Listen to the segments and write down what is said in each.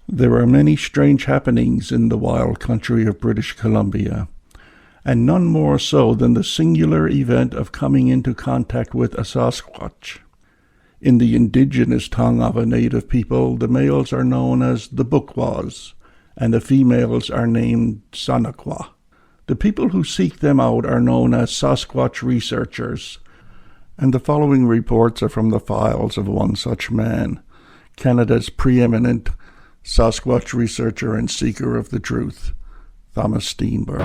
There are many strange happenings in the wild country of British Columbia, and none more so than the singular event of coming into contact with a Sasquatch. In the indigenous tongue of a native people, the males are known as the Bukwas, and the females are named Sanakwa. The people who seek them out are known as Sasquatch researchers, and the following reports are from the files of one such man, Canada's preeminent Sasquatch researcher and seeker of the truth, Thomas Steenburg.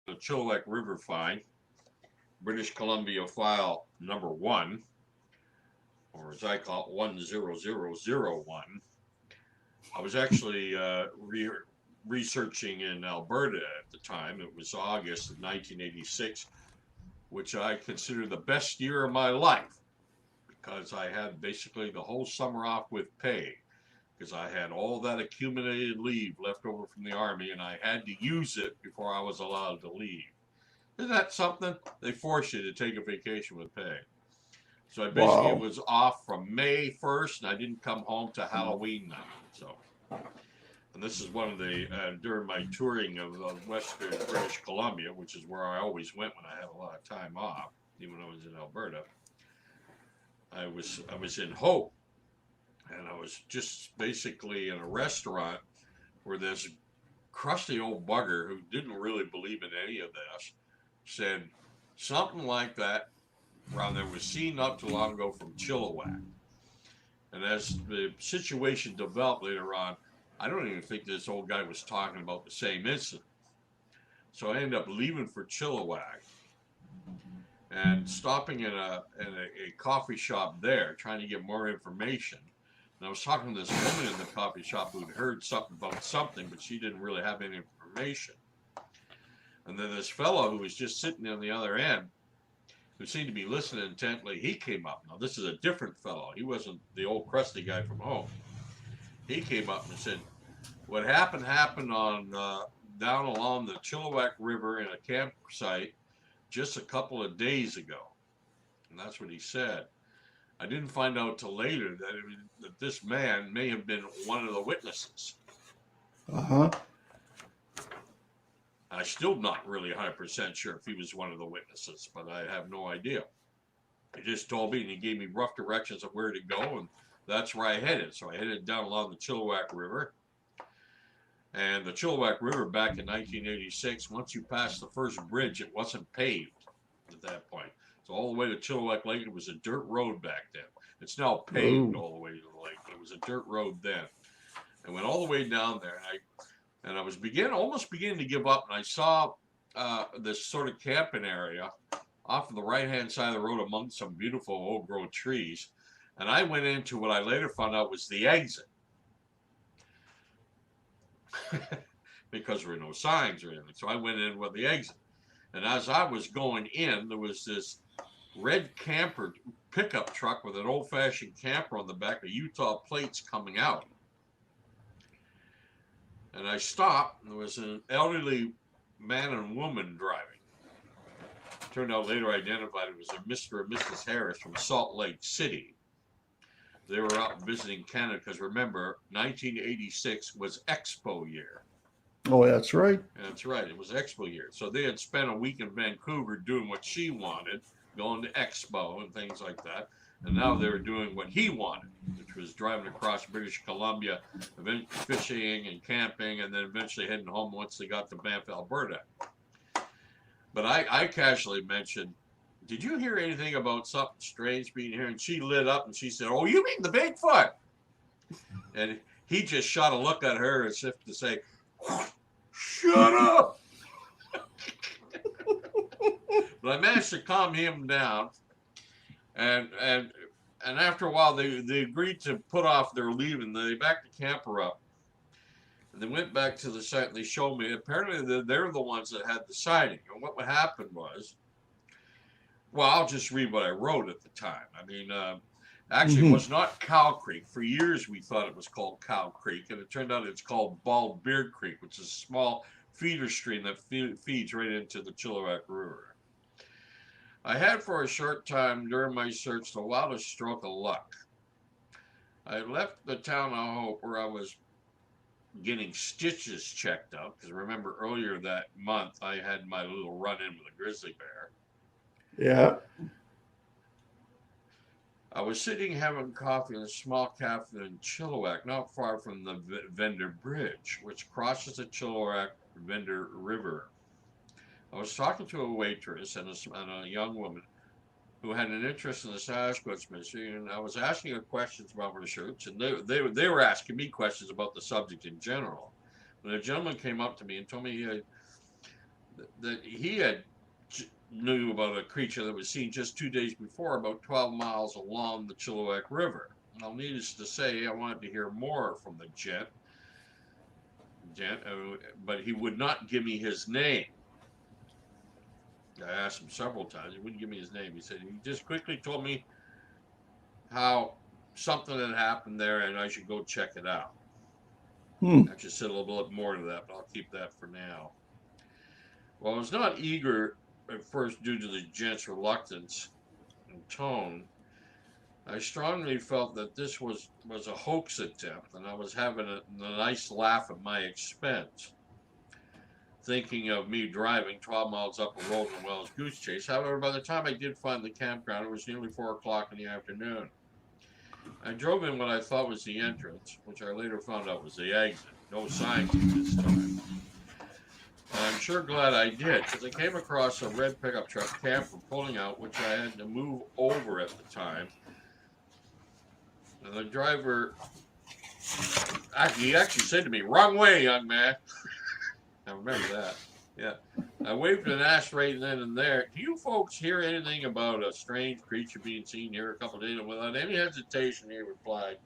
The Chilliwack River find, British Columbia file number 1, or as I call it, 10001. I was actually researching in Alberta at the time. It was August of 1986, which I consider the best year of my life because I had basically the whole summer off with pay because I had all that accumulated leave left over from the Army and I had to use it before I was allowed to leave. Isn't that something? They force you to take a vacation with pay. So I basically Wow. was off from May 1st and I didn't come home to Halloween night. So, and this is one of the, during my touring of Western British Columbia, which is where I always went when I had a lot of time off, even when I was in Alberta. I was in Hope, and I was just basically in a restaurant where this crusty old bugger who didn't really believe in any of this said something like that around there was seen not too long ago from Chilliwack. And as the situation developed later on, I don't even think this old guy was talking about the same incident. So I ended up leaving for Chilliwack and stopping in a coffee shop there, trying to get more information. And I was talking to this woman in the coffee shop who'd heard something about something, but she didn't really have any information. And then this fellow who was just sitting on the other end, who seemed to be listening intently, he came up. Now, this is a different fellow. He wasn't the old crusty guy from home. He came up and said, what happened on down along the Chilliwack River in a campsite just a couple of days ago. And that's what he said. I didn't find out till later that this man may have been one of the witnesses. Uh-huh. I'm still not really 100% sure if he was one of the witnesses, but I have no idea. He just told me and he gave me rough directions of where to go, and that's where I headed. So I headed down along the Chilliwack River. And the Chilliwack River back in 1986, once you passed the first bridge, it wasn't paved at that point. So all the way to Chilliwack Lake, it was a dirt road back then. It's now paved all the way to the lake, but it was a dirt road then. I went all the way down there, and I was almost beginning to give up, and I saw this sort of camping area off of the right-hand side of the road among some beautiful old-growth trees. And I went into what I later found out was the exit. Because there were no signs or anything. So I went in with the exit. And as I was going in, there was this red camper pickup truck with an old-fashioned camper on the back of Utah plates coming out. And I stopped, and there was an elderly man and woman driving. Turned out later I identified it was a Mr. and Mrs. Harris from Salt Lake City. They were out visiting Canada because remember, 1986 was Expo year. Oh, that's right. That's right, it was Expo year. So they had spent a week in Vancouver doing what she wanted, going to Expo and things like that. And now they were doing what he wanted, which was driving across British Columbia, fishing and camping, and then eventually heading home once they got to Banff, Alberta. But I casually mentioned, did you hear anything about something strange being here? And she lit up and she said, oh, you mean the Bigfoot? And he just shot a look at her as if to say, shut up. But I managed to calm him down. And after a while, they agreed to put off their leaving. They backed the camper up. And they went back to the site and they showed me, apparently they're the ones that had the sighting. And what happened was, well, I'll just read what I wrote at the time. I mean, Actually, it was not Cow Creek. For years, we thought it was called Cow Creek, and it turned out it's called Bald Beard Creek, which is a small feeder stream that feeds right into the Chilliwack River. I had for a short time during my search the wildest stroke of luck. I left the town of Hope where I was getting stitches checked out, because remember earlier that month I had my little run-in with a grizzly bear. Yeah. I was sitting having coffee in a small cafe in Chilliwack, not far from the Vendor Bridge, which crosses the Chilliwack Vendor River. I was talking to a waitress and a young woman who had an interest in the Sasquatch mystery, and I was asking her questions about research, and they were asking me questions about the subject in general. When a gentleman came up to me and told me that he had knew about a creature that was seen just 2 days before, about 12 miles along the Chilliwack River. Well, needless to say, I wanted to hear more from the gent, but he would not give me his name. I asked him several times. He wouldn't give me his name. He said he just quickly told me how something had happened there and I should go check it out. I just said a little bit more to that, but I'll keep that for now. Well, I was not eager at first due to the gent's reluctance and tone. I strongly felt that this was a hoax attempt, and I was having a nice laugh at my expense, thinking of me driving 12 miles up a road in Wells Goose Chase. However, by the time I did find the campground, it was nearly 4 o'clock in the afternoon. I drove in what I thought was the entrance, which I later found out was the exit. No signs at this time. I'm sure glad I did, because I came across a red pickup truck camper pulling out, which I had to move over at the time. And the driver, he actually said to me, "Wrong way, young man." I remember that. Yeah. I waved and asked right then and there, "Do you folks hear anything about a strange creature being seen here a couple of days?" And without any hesitation, he replied,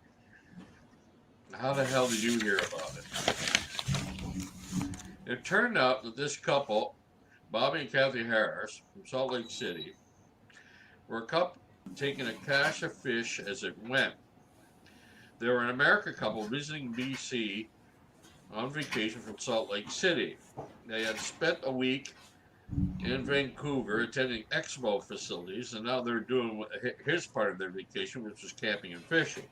"How the hell did you hear about it?" It turned out that this couple, Bobby and Kathy Harris from Salt Lake City, were a couple taking a cache of fish as it went. They were an American couple visiting BC on vacation from Salt Lake City. They had spent a week in Vancouver attending expo facilities, and now they're doing his part of their vacation, which was camping and fishing,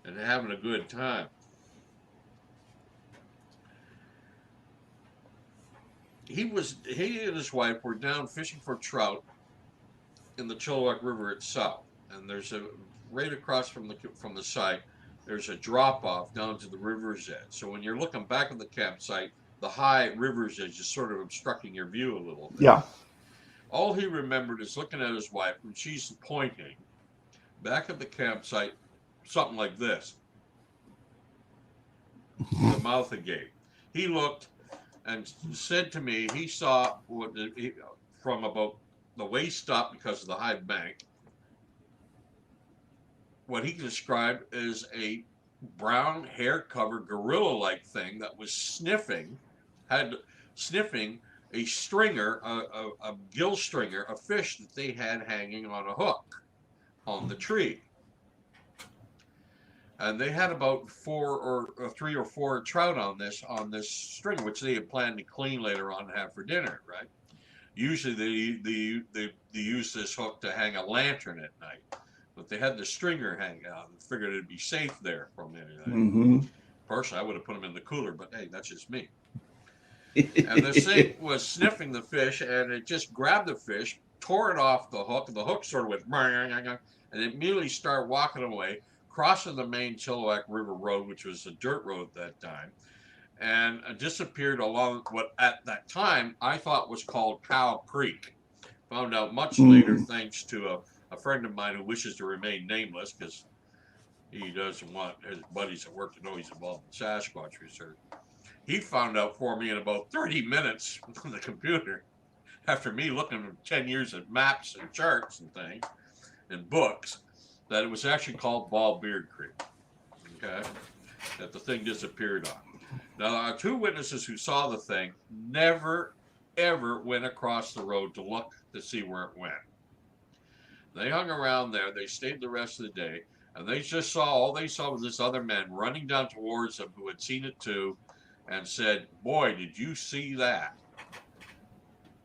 and having a good time. He and his wife were down fishing for trout in the Chilliwack River itself, and there's right across from the site, there's a drop off down to the river's edge. So when you're looking back at the campsite, the high river's edge is sort of obstructing your view a little bit. Yeah. All he remembered is looking at his wife, and she's pointing back at the campsite, something like this, the mouth agape. He looked and said to me he saw from about the waist up, because of the high bank, what he described as a brown hair-covered gorilla-like thing that was sniffing a stringer, a gill stringer, a fish that they had hanging on a hook on the tree. And they had about 3 or 4 trout on this string, which they had planned to clean later on and have for dinner, right? Usually they use this hook to hang a lantern at night, but they had the stringer hanging out and figured it'd be safe there from anything. Personally, I would have put them in the cooler, but hey, that's just me. And the thing was sniffing the fish, and it just grabbed the fish, tore it off the hook. The hook sort of went, and it immediately started walking away, crossing the main Chilliwack River Road, which was a dirt road at that time, and disappeared along what at that time I thought was called Cow Creek. Found out much later, thanks to a friend of mine who wishes to remain nameless because he doesn't want his buddies at work to know he's involved in Sasquatch research. He found out for me in about 30 minutes on the computer, after me looking for 10 years at maps and charts and things and books, that it was actually called Bald Beard Creek. Okay, that the thing disappeared on. Now, our 2 witnesses who saw the thing never, ever went across the road to look to see where it went. They hung around there. They stayed the rest of the day. And they just saw, all they saw was this other man running down towards them who had seen it too and said, "Boy, did you see that?"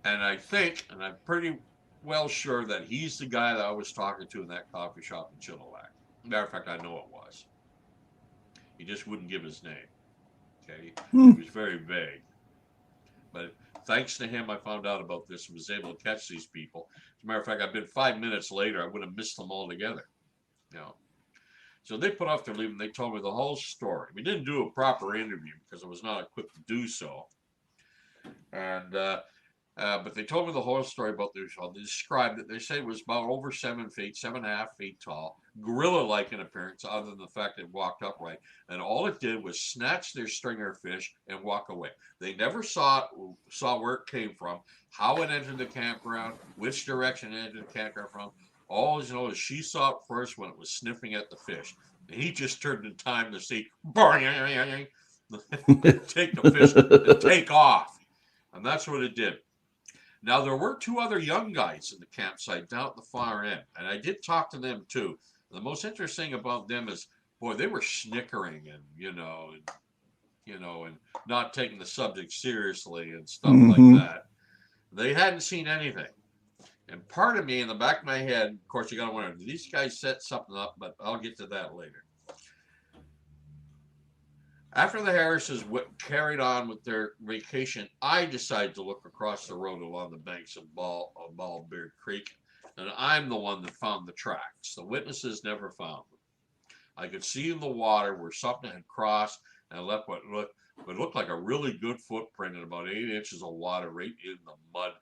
And I think, and I'm pretty well sure that he's the guy that I was talking to in that coffee shop in Chilliwack. Matter of fact, I know it was. He just wouldn't give his name. Okay. He was very vague. But thanks to him, I found out about this and was able to catch these people. As a matter of fact, I've been 5 minutes later, I would have missed them altogether. You know. So they put off their leave and they told me the whole story. We didn't do a proper interview because I was not equipped to do so. And but they told me the whole story about their show. They described it. They say it was about over 7 feet, 7.5 feet tall, gorilla-like in appearance, other than the fact it walked upright. And all it did was snatch their stringer fish and walk away. They never saw where it came from, how it entered the campground, which direction it entered the campground from. All you know is she saw it first when it was sniffing at the fish. And he just turned in time to see, take the fish and take off. And that's what it did. Now, there were 2 other young guys in the campsite down at the far end, and I did talk to them too. The most interesting about them is, boy, they were snickering and, and not taking the subject seriously and stuff like that. They hadn't seen anything. And part of me, in the back of my head, of course, you got to wonder, did these guys set something up? But I'll get to that later. After the Harrises carried on with their vacation, I decided to look across the road along the banks of Baldbeard Creek, and I'm the one that found the tracks. The witnesses never found them. I could see in the water where something had crossed and left what looked like a really good footprint in about 8 inches of water right in the mud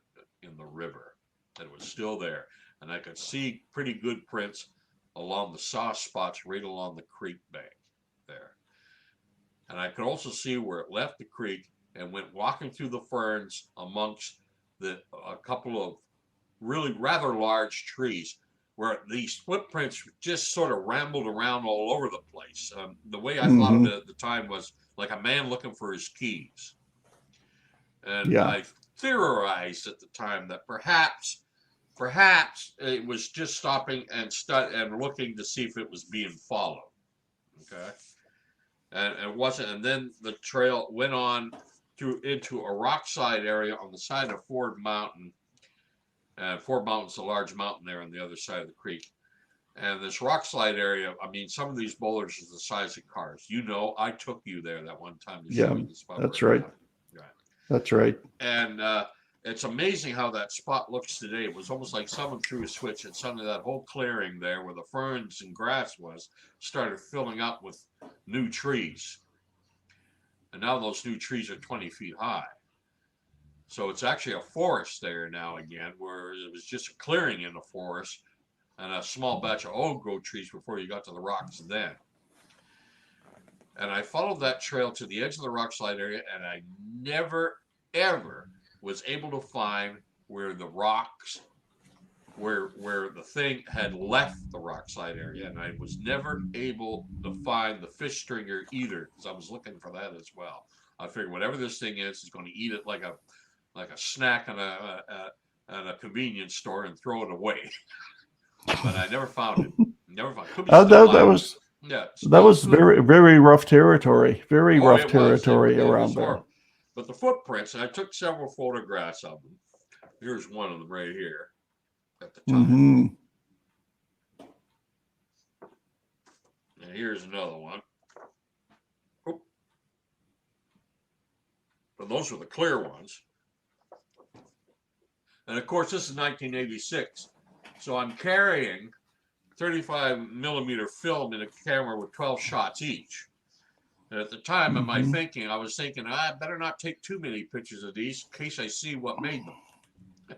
in the river. And it was still there. And I could see pretty good prints along the soft spots right along the creek bank there. And I could also see where it left the creek and went walking through the ferns amongst a couple of really rather large trees where these footprints just sort of rambled around all over the place. The way I thought of it at the time was like a man looking for his keys. And I theorized at the time that perhaps it was just stopping and looking to see if it was being followed. Okay. And it wasn't. And then the trail went on into a rockside area on the side of Ford Mountain. Ford Mountain's a large mountain there on the other side of the creek. And this rockslide area, I mean, some of these boulders are the size of cars. I took you there that one time to show you the spot. That's right. That's right. And it's amazing how that spot looks today. It was almost like someone threw a switch and suddenly that whole clearing there where the ferns and grass was started filling up with new trees. And now those new trees are 20 feet high. So it's actually a forest there now again, where it was just a clearing in the forest and a small batch of old growth trees before you got to the rocks then. And I followed that trail to the edge of the rockslide area, and I never, ever was able to find where the rocks, where the thing had left the rockslide area. And I was never able to find the fish stringer either, because I was looking for that as well. I figured whatever this thing is going to eat it like a snack in a convenience store and throw it away. But I never found it. Never found it. That was very, very rough territory. Very rough territory around there. Horrible. But the footprints, and I took several photographs of them. Here's one of them right here at the time. And here's another one. Oh. But those were the clear ones. And of course, this is 1986. So I'm carrying 35 millimeter film in a camera with 12 shots each. And at the time of my thinking, I was thinking, I better not take too many pictures of these in case I see what made them.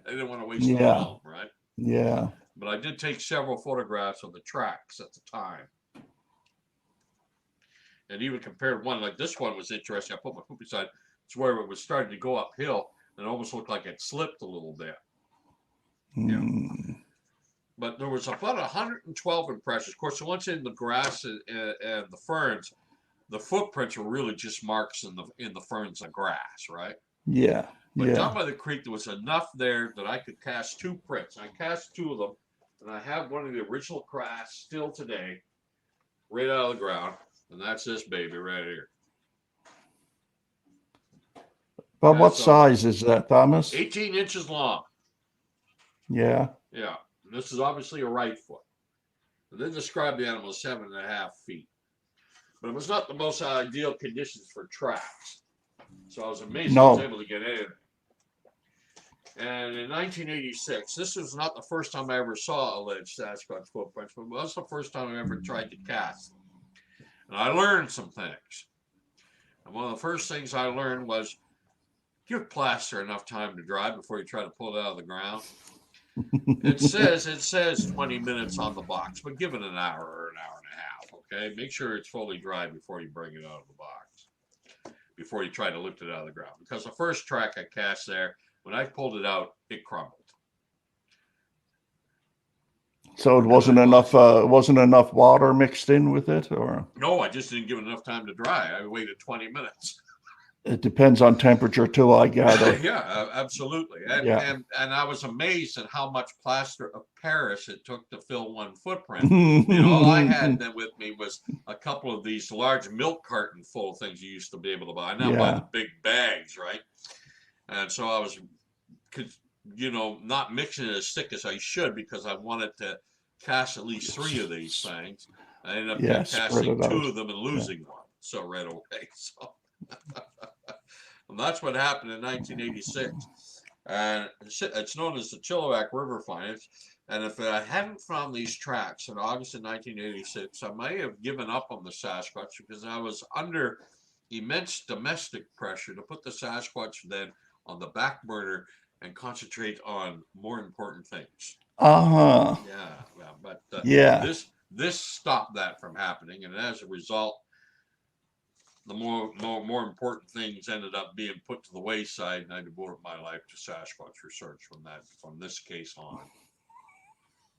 I didn't want to waste the film, right? Yeah. But I did take several photographs of the tracks at the time. And even compared one, like this one was interesting. I put my poop beside, it's where it was starting to go uphill and it almost looked like it slipped a little bit. Yeah. But there was about 112 impressions. Of course, once in the grass and the ferns, the footprints were really just marks in the ferns and grass, right? Yeah. But down by the creek, there was enough there that I could cast 2 prints. I cast 2 of them And I have one of the original crafts still today, right out of the ground. And that's this baby right here. But what That's size is that, Thomas? 18 inches long. Yeah. Yeah. And this is obviously a right foot. And they described the animal as 7.5 feet. But it was not the most ideal conditions for tracks. So I was amazed I was able to get in. And in 1986, this was not the first time I ever saw alleged Sasquatch footprints, but it was the first time I ever tried to cast them. And I learned some things. And one of the first things I learned was give plaster enough time to dry before you try to pull it out of the ground. It says 20 minutes on the box, but give it an hour or an hour and a half, okay? Make sure it's fully dry before you bring it out of the box, before you try to lift it out of the ground. Because the first track I cast there, when I pulled it out, it crumbled. So it wasn't enough water mixed in with it, or? No, I just didn't give it enough time to dry. I waited 20 minutes. It depends on temperature too, I gather. Yeah, absolutely. And I was amazed at how much plaster of Paris it took to fill one footprint. All I had then with me was a couple of these large milk carton full of things you used to be able to buy. Now buy the big bags, right? And so I was, not mixing it as thick as I should because I wanted to cast at least 3 of these things. I ended up casting 2 of them and losing one. So right away. So. And that's what happened in 1986. And it's known as the Chilliwack River Find. And if I hadn't found these tracks in August of 1986, I might have given up on the Sasquatch because I was under immense domestic pressure to put the Sasquatch then on the back burner and concentrate on more important things. Uh-huh. Yeah, but this stopped that from happening, and as a result, the more important things ended up being put to the wayside, and I devoted my life to Sasquatch research from this case on.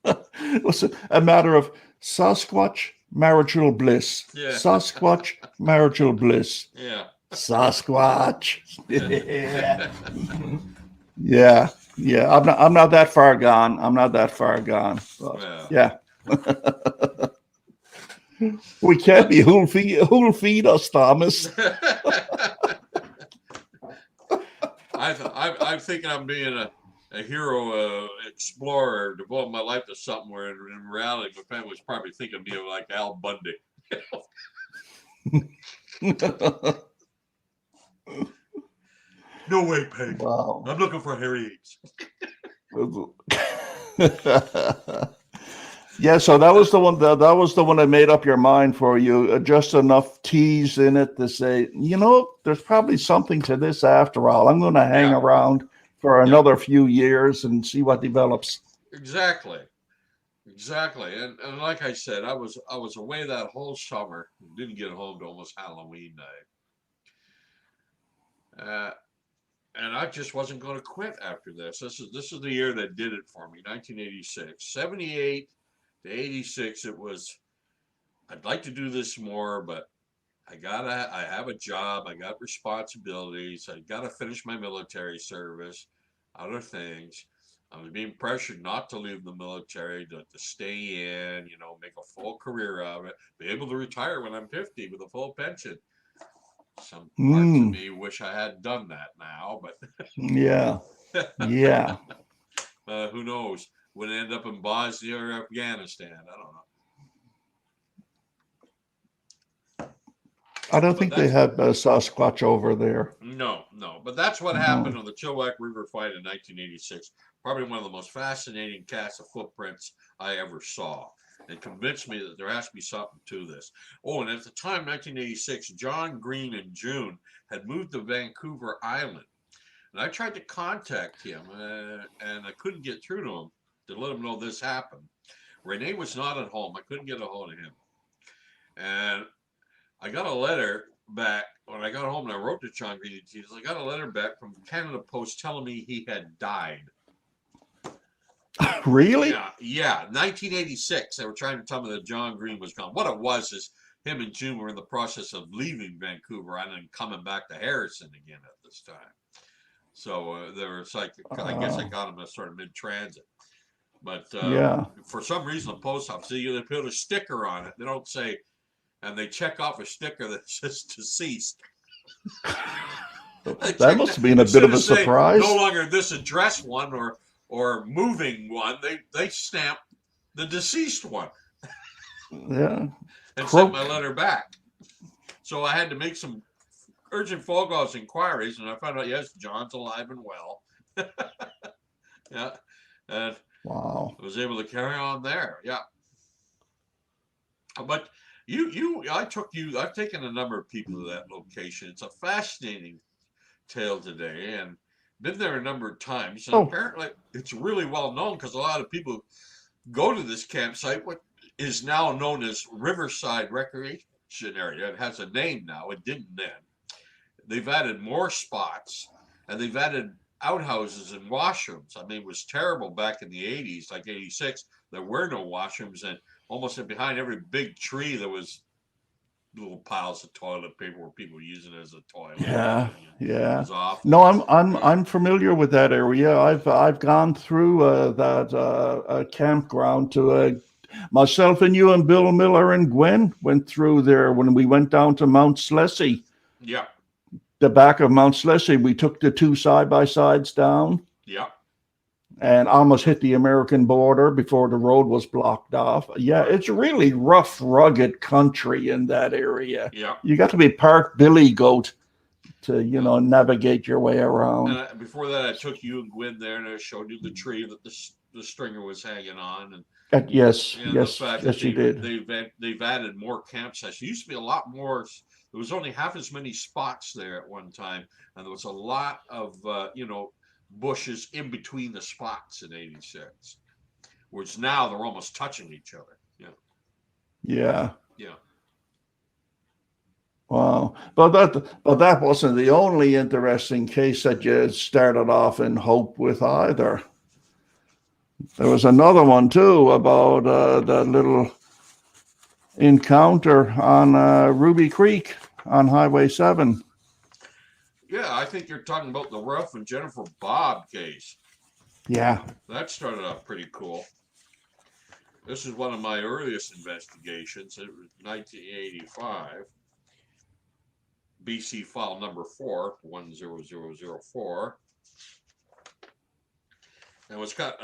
It was a matter of Sasquatch marital bliss. Yeah. Sasquatch marital bliss. Yeah. Sasquatch. Yeah. Yeah. I'm not that far gone. But, yeah. We can't be. Who'll feed us, Thomas? I'm thinking I'm being a hero explorer, devoting my life to something where in reality my family was probably thinking of me like Al Bundy. No way, Peg. Wow. I'm looking for Harry Eads. Yeah, so that was the one that made up your mind for you. Just enough tease in it to say, there's probably something to this after all. I'm going to hang around for another few years and see what develops. Exactly. And like I said, I was away that whole summer. Didn't get home to almost Halloween night. And I just wasn't going to quit after this. This is the year that did it for me. 1986, 78 to 86. It was. I'd like to do this more, but I have a job. I got responsibilities. I got to finish my military service. Other things. I was being pressured not to leave the military, to stay in, make a full career out of it, be able to retire when I'm 50 with a full pension. Some parts of me wish I had done that now, but yeah. Who knows? Would end up in Bosnia or Afghanistan. I don't know. I don't think they had Sasquatch over there. No. But that's what happened on the Chilliwack River Find in 1986. Probably one of the most fascinating casts of footprints I ever saw. It convinced me that there has to be something to this. Oh, and at the time, 1986, John Green and June had moved to Vancouver Island. And I tried to contact him, and I couldn't get through to him to let him know this happened. Renee was not at home. I couldn't get a hold of him. And I got a letter back when I got home, and I wrote to John Green. I got a letter back from Canada Post telling me he had died. Really? Yeah. 1986. They were trying to tell me that John Green was gone. What it was is him and June were in the process of leaving Vancouver and then coming back to Harrison again at this time. So there was I guess I got him a sort of mid-transit. But Yeah. for some reason, the post office, they put a sticker on it. They don't say, and they check off a sticker that says deceased. They That check must that have been a bit instead of of a saying no surprise. longer this address one or moving one. They stamp the deceased one Yeah. and sent my Croak. letter back. So I had to make some urgent phone calls, inquiries, and I found out yes, John's alive and well. Yeah, and Wow. I was able to carry on there. Yeah, but I've taken a number of people to that location. It's a fascinating tale today, and been there a number of times. And Oh, apparently, it's really well known because a lot of people go to this campsite, what is now known as Riverside Recreation Area. It has a name now. It didn't then. They've added more spots, and they've added outhouses and washrooms. I mean, it was terrible back in the 80s, like 86. There were no washrooms, and almost behind every big tree there was little piles of toilet paper where people were using it as a toilet. yeah, It yeah. was awful. No, I'm familiar with that area. I've gone through that campground to myself and you and Bill Miller and Gwen went through there when we went down to Mount Slessy. Yeah, The back of Mount Slessy, we took the two side by sides down yeah, and almost hit the American border before the road was blocked off. Yeah, right. it's really rough, rugged country in that area. Yeah, You got to be part billy goat to, yeah. navigate your way around. And before that, I took you and Gwen there, and I showed you the tree that the stringer was hanging on, Yes, and the yes, fact that yes, you did. they've added more campsites. There used to be a lot more. There was only half as many spots there at one time, and there was a lot of bushes in between the spots in '86, which now they're almost touching each other. Yeah, Yeah. yeah. Wow. But that wasn't the only interesting case that you started off in Hope with either. There was another one too about the little encounter on Ruby Creek on Highway 7. Yeah, I think you're talking about the Ruff and Jennifer Bob case. Yeah. That started off pretty cool. This is one of my earliest investigations. It was 1985. BC file number 4, 10004. And was got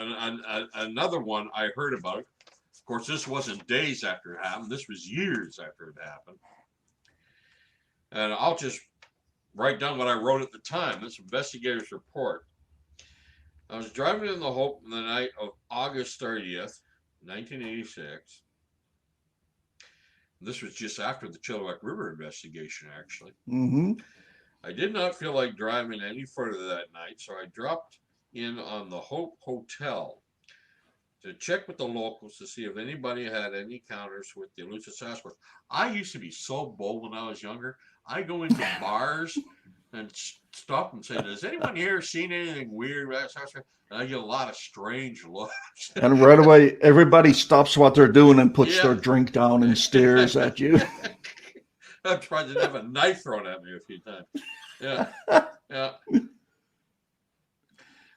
another one I heard about. Of course, this wasn't days after it happened. This was years after it happened. And I'll just write down what I wrote at the time. This investigator's report. I was driving in the Hope on the night of August 30th, 1986. This was just after the Chilliwack River investigation, actually. Mm-hmm. I did not feel like driving any further that night, so I dropped in on the Hope Hotel to check with the locals to see if anybody had any encounters with the elusive Sasquatch. I used to be so bold when I was younger. I go into bars and stop and say, "Does anyone here seen anything weird?" And I get a lot of strange looks. And right away, everybody stops what they're doing and puts Yeah. their drink down and stares at you. I've tried to have a knife thrown at me a few times. Yeah, yeah.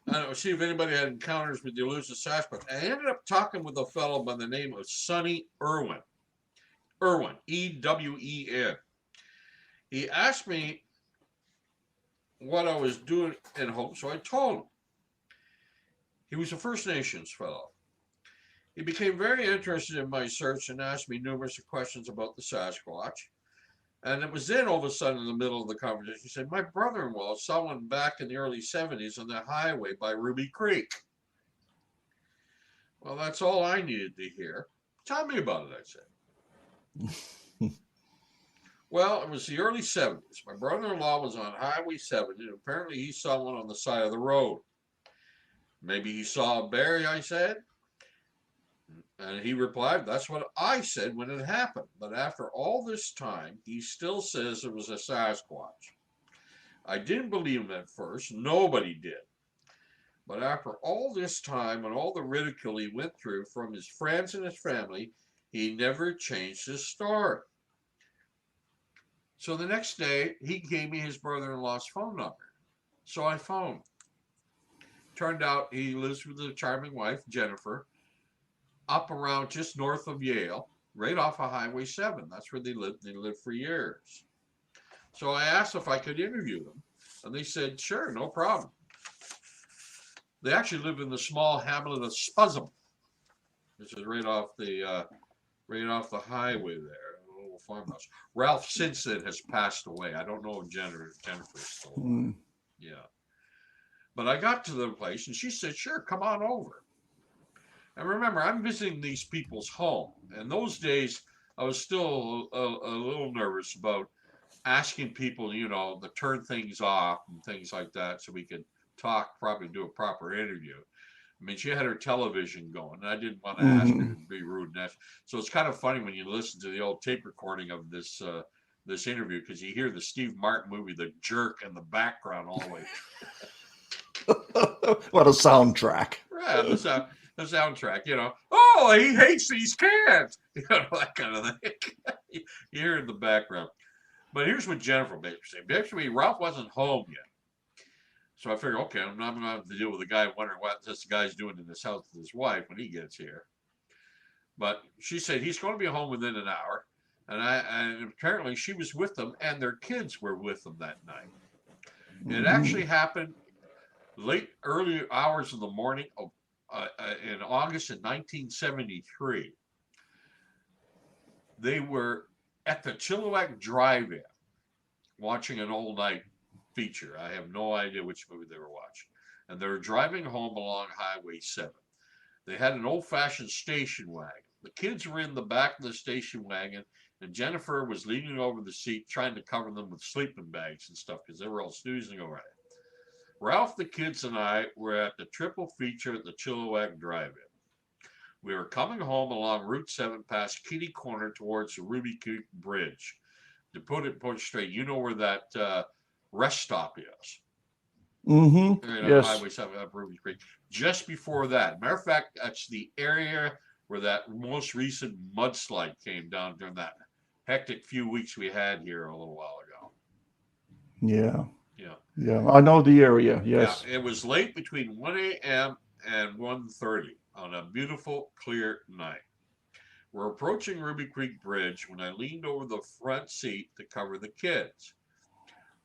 I don't know, see if anybody had encounters with the elusive Sasquatch. I ended up talking with a fellow by the name of Sonny Irwin. Irwin, E-W-E-N. He asked me what I was doing in Hope, so I told him. He was a First Nations fellow. He became very interested in my search and asked me numerous questions about the Sasquatch. And it was then all of a sudden in the middle of the conversation, he said, "My brother-in-law saw one back in the early 70s on the highway by Ruby Creek." Well, that's all I needed to hear. "Tell me about it," I said. Well, it was the early 70s. My brother-in-law was on Highway 7, and apparently he saw one on the side of the road. "Maybe he saw a bear," I said. And he replied, "That's what I said when it happened. But after all this time, he still says it was a Sasquatch." I didn't believe him at first. Nobody did. But after all this time and all the ridicule he went through from his friends and his family, he never changed his story. So the next day, he gave me his brother-in-law's phone number. So I phoned. Turned out he lives with a charming wife, Jennifer, up around just north of Yale, right off of Highway 7. That's where they lived. They lived for years. So I asked if I could interview them, and they said, sure, no problem. They actually live in the small hamlet of Spuzzum, which is right off the highway there, a little farmhouse. Ralph since then has passed away. I don't know if Jennifer's still alive. Mm. Yeah. But I got to the place and she said, sure, come on over. And remember, I'm visiting these people's home. And those days, I was still a little nervous about asking people, to turn things off and things like that so we could talk, probably do a proper interview. I mean, she had her television going, and I didn't want to ask her Hmm. to be rude. So it's kind of funny when you listen to the old tape recording of this interview because you hear the Steve Martin movie, The Jerk, in the background all the way. What a soundtrack. Yeah, the soundtrack. Oh, he hates these cans. That kind of thing. You hear it in the background. But here's what Jennifer basically said. Basically, Ralph wasn't home yet. So I figured, okay, I'm not going to have to deal with the guy wondering what this guy's doing in this house with his wife when he gets here. But she said he's going to be home within an hour. And apparently she was with them and their kids were with them that night. It Hmm. actually happened early hours of the morning in August of 1973. They were at the Chilliwack Drive-In watching an all-night feature. I have no idea which movie they were watching. And they were driving home along Highway 7. They had an old-fashioned station wagon. The kids were in the back of the station wagon, and Jennifer was leaning over the seat trying to cover them with sleeping bags and stuff because they were all snoozing over it. Ralph, the kids, and I were at the triple feature at the Chilliwack Drive-In. We were coming home along Route 7 past Kitty Corner towards the Ruby Creek Bridge. To put it straight, you know where that rest stop is. Hmm. Right on Yes. Highway 7 up Ruby Creek. Just before that. Matter of fact, that's the area where that most recent mudslide came down during that hectic few weeks we had here a little while ago. Yeah. Yeah. Yeah. I know the area. Yeah. Yes. It was late between 1 a.m. and 1:30 on a beautiful, clear night. We're approaching Ruby Creek Bridge when I leaned over the front seat to cover the kids,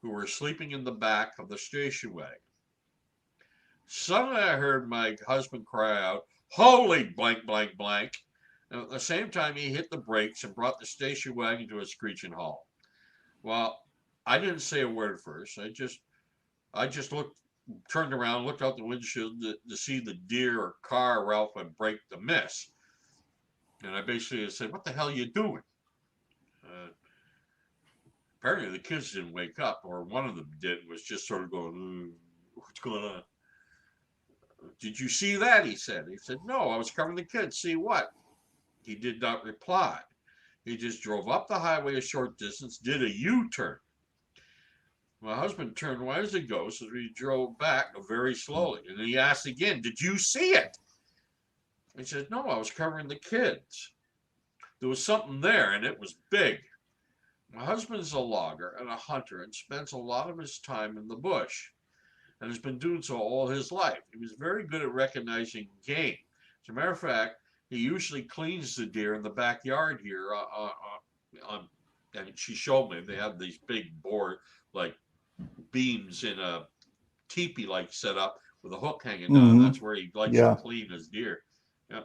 who were sleeping in the back of the station wagon. Suddenly I heard my husband cry out, "Holy blank, blank, blank." And at the same time, he hit the brakes and brought the station wagon to a screeching halt. Well, I didn't say a word at first. I just turned around, looked out the windshield to see the deer or car Ralph had braked to miss. And I basically said, "What the hell are you doing?" Uh, Apparently, the kids didn't wake up, or one of them did, was just sort of going, "What's going on?" "Did you see that?" he said. He said, "No, I was covering the kids." "See what?" He did not reply. He just drove up the highway a short distance, did a U-turn. My husband turned white as a ghost as we drove back very slowly. And he asked again, "Did you see it?" I said, "No, I was covering the kids." There was something there, and it was big. My husband's a logger and a hunter and spends a lot of his time in the bush and has been doing so all his life. He was very good at recognizing game. As a matter of fact, he usually cleans the deer in the backyard here. And she showed me they have these big board like beams in a teepee like setup with a hook hanging down. Hmm. That's where he likes to Yeah. clean his deer. Yeah,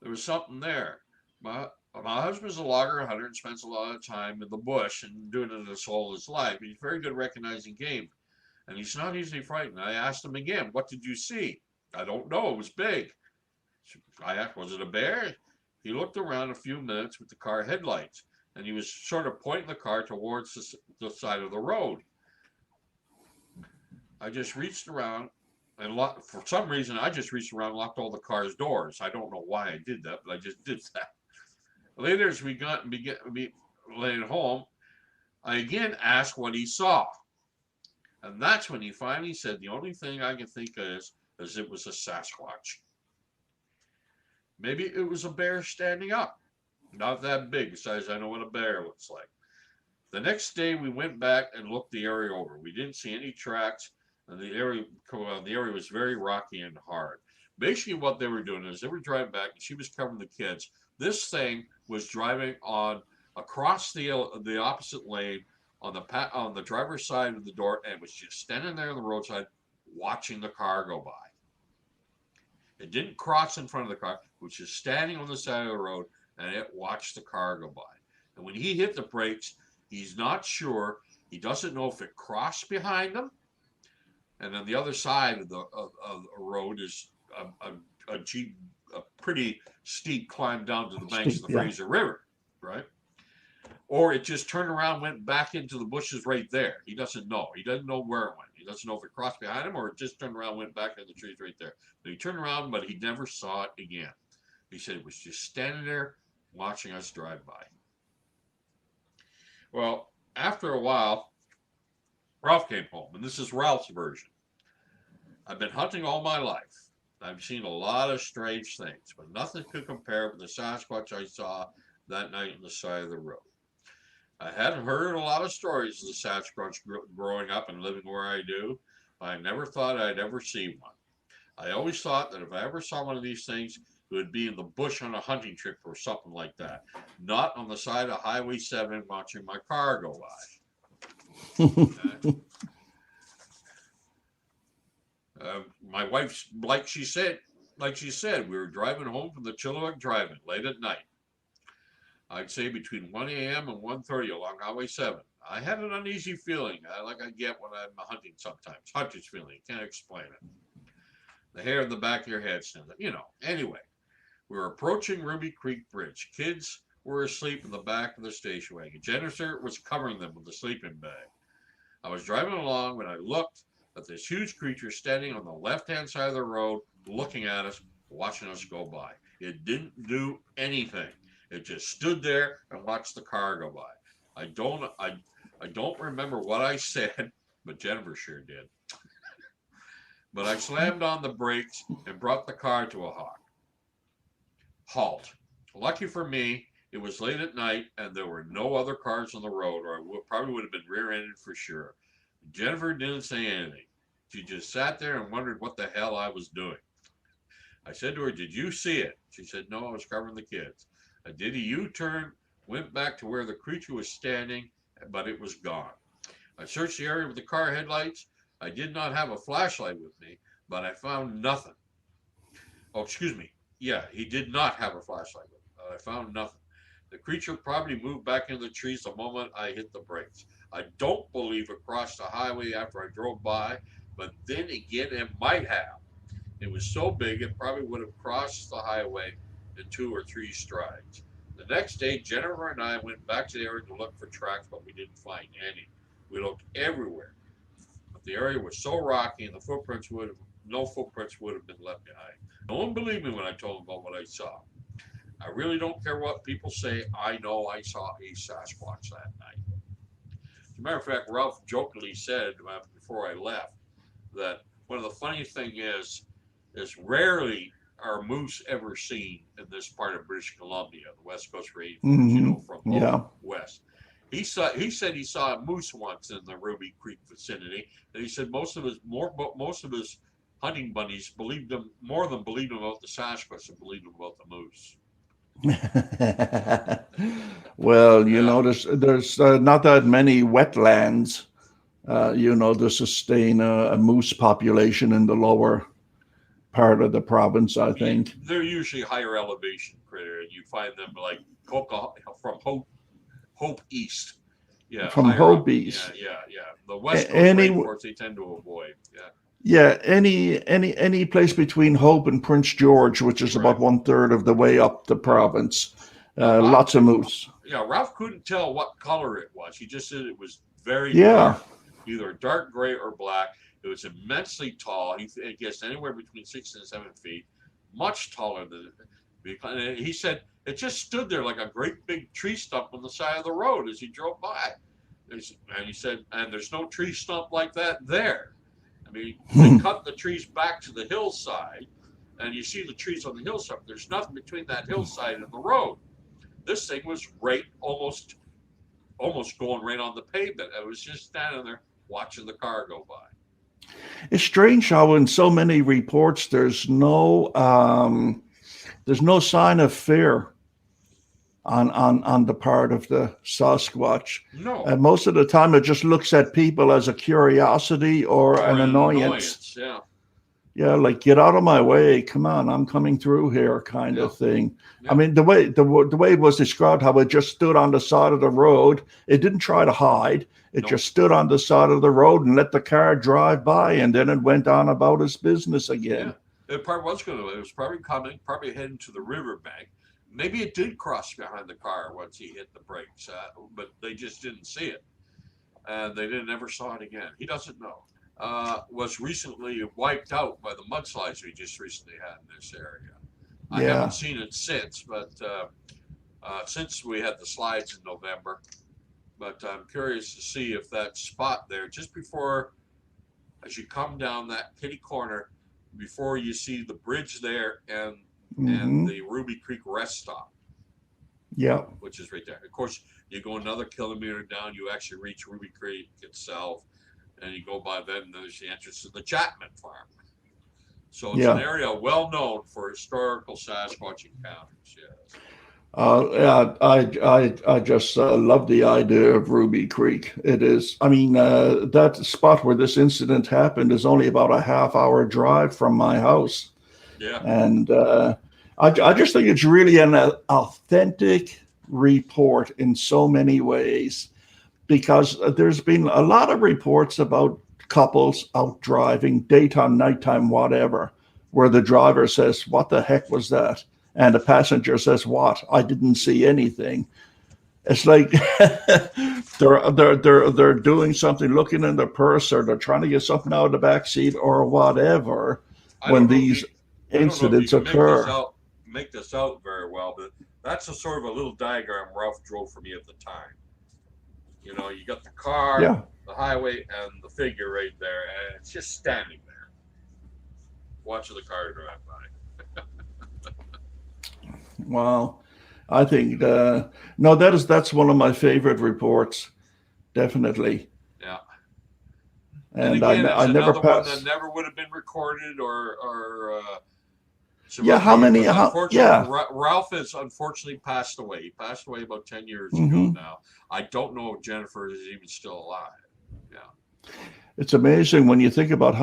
there was something there. My husband's a logger hunter and spends a lot of time in the bush and doing it his whole his life. He's very good at recognizing game, and he's not easily frightened. I asked him again, "What did you see?" "I don't know. It was big." I asked, "Was it a bear?" He looked around a few minutes with the car headlights, and he was sort of pointing the car towards the side of the road. I just reached around and for some reason, I just reached around and locked all the car's doors. I don't know why I did that, but I just did that. Later, as we got and began laying home, I again asked what he saw. And that's when he finally said, "The only thing I can think of is it was a Sasquatch. Maybe it was a bear standing up. Not that big, besides I know what a bear looks like." The next day we went back and looked the area over. We didn't see any tracks, and the area was very rocky and hard. Basically, what they were doing is they were driving back, and she was covering the kids. This thing was driving on across the opposite lane on the driver's side of the door, and was just standing there on the roadside watching the car go by. It didn't cross in front of the car, which is standing on the side of the road, and it watched the car go by. And when he hit the brakes, he's not sure. He doesn't know if it crossed behind him, and then the other side of the road is a pretty steep climb down to the banks of the Fraser River, right? Or it just turned around, went back into the bushes right there. He doesn't know. He doesn't know where it went. He doesn't know if it crossed behind him or it just turned around, went back into the trees right there. So he turned around, but he never saw it again. He said it was just standing there watching us drive by. Well, after a while, Ralph came home, and this is Ralph's version. I've been hunting all my life. I've seen a lot of strange things, but nothing could compare with the Sasquatch I saw that night on the side of the road. I hadn't heard a lot of stories of the Sasquatch growing up and living where I do, but I never thought I'd ever see one. I always thought that if I ever saw one of these things, it would be in the bush on a hunting trip or something like that, not on the side of Highway 7 watching my car go by. Okay? My wife's, like she said, we were driving home from the Chilliwack Drive-In late at night. I'd say between 1 a.m. and 1:30 along Highway 7. I had an uneasy feeling, like I get when I'm hunting sometimes. Hunter's feeling, can't explain it. The hair on the back of your head stands up, Anyway, we were approaching Ruby Creek Bridge. Kids were asleep in the back of the station wagon. Jennifer was covering them with a sleeping bag. I was driving along when I looked at this huge creature standing on the left-hand side of the road, looking at us, watching us go by. It didn't do anything. It just stood there and watched the car go by. I don't remember what I said, but Jennifer sure did. But I slammed on the brakes and brought the car to a halt. Lucky for me, it was late at night and there were no other cars on the road, or I probably would have been rear-ended for sure. Jennifer didn't say anything. She just sat there and wondered what the hell I was doing. I said to her, "Did you see it?" She said, "No, I was covering the kids." I did a U-turn, went back to where the creature was standing, but it was gone. I searched the area with the car headlights. I did not have a flashlight with me, but I found nothing. Oh, excuse me. Yeah, he did not have a flashlight with him, but I found nothing. The creature probably moved back into the trees the moment I hit the brakes. I don't believe it crossed the highway after I drove by, but then again, it might have. It was so big, it probably would have crossed the highway in 2 or 3 strides. The next day, Jennifer and I went back to the area to look for tracks, but we didn't find any. We looked everywhere, but the area was so rocky, and no footprints would have been left behind. No one believed me when I told them about what I saw. I really don't care what people say. I know I saw a Sasquatch that night. As a matter of fact, Ralph jokingly said before I left that one of the funniest things is rarely are moose ever seen in this part of British Columbia, the West Coast range, from west. He said he saw a moose once in the Ruby Creek vicinity, and he said most of his hunting buddies believed him more than believed him about the Sasquatch and believed him about the moose. Well, there's not that many wetlands, to sustain a moose population in the lower part of the province, I think. They're usually higher elevation critter, and you find them like from Hope East. Yeah, from Hope East. Yeah. The West Coast rainforests they tend to avoid. Yeah. Yeah, any place between Hope and Prince George, which is about 1/3 of the way up the province, lots of moose. Yeah, Ralph couldn't tell what color it was. He just said it was very dark, either dark gray or black. It was immensely tall. He guessed anywhere between 6 and 7 feet, much taller than it. And he said it just stood there like a great big tree stump on the side of the road as he drove by. And he said, and there's no tree stump like that there. I mean, they cut the trees back to the hillside, and you see the trees on the hillside. There's nothing between that hillside and the road. This thing was almost going right on the pavement. I was just standing there watching the car go by. It's strange how in so many reports there's no sign of fear on the part of the Sasquatch. No, And most of the time, it just looks at people as a curiosity or or an an annoyance. annoyance. Yeah, Yeah, like get out of my way. Come on, I'm coming through here, kind yeah, of thing. I yeah. mean, the way it was described, how it just stood on the side of the road. It didn't try to hide. It No, just stood on the side of the road and let the car drive by, and then it went on about its business yeah. again. It probably was going to. It was probably coming, probably heading to the riverbank. Maybe it did cross behind the car once he hit the brakes, but they just didn't see it, and they didn't ever saw it again. He doesn't know. Was recently wiped out by the mudslides we just recently had in this area. I haven't Yeah, seen it since, but since we had the slides in November. But I'm curious to see if that spot there, just before, as you come down that kitty corner, before you see the bridge there and hmm the Ruby Creek rest stop, yeah, which is right there. Of course, you go another kilometer down, you actually reach Ruby Creek itself, and you go by then. There's the entrance to the Chapman Farm. So it's an yeah. area well known for historical Sasquatch encounters. Yes. Yeah, I just love the idea of Ruby Creek. It is, I mean, that spot where this incident happened is only about a half-hour drive from my house. Yeah. And I just think it's really an authentic report in so many ways because there's been a lot of reports about couples out driving, daytime, nighttime, whatever, where the driver says, "What the heck was that?" And the passenger says, "What? I didn't see anything." It's like they're doing something, looking in their purse, or they're trying to get something out of the back seat, or whatever, I when don't know if these you I don't know if you incidents can occur. make this out very well, but that's a sort of a little diagram Ralph drew for me at the time. You know, you got the car, Yeah. the highway, and the figure right there, and it's just standing there, watching the car drive by. Well, I think no, that's one of my favorite reports, definitely. Yeah. And And again, I it's never another one that pass. never would have been recorded or Yeah, how survived. many? But How? unfortunately, Yeah. Ralph has unfortunately passed away. He passed away about 10 years ago hmm now. I don't know if Jennifer is even still alive. Yeah. It's amazing when you think about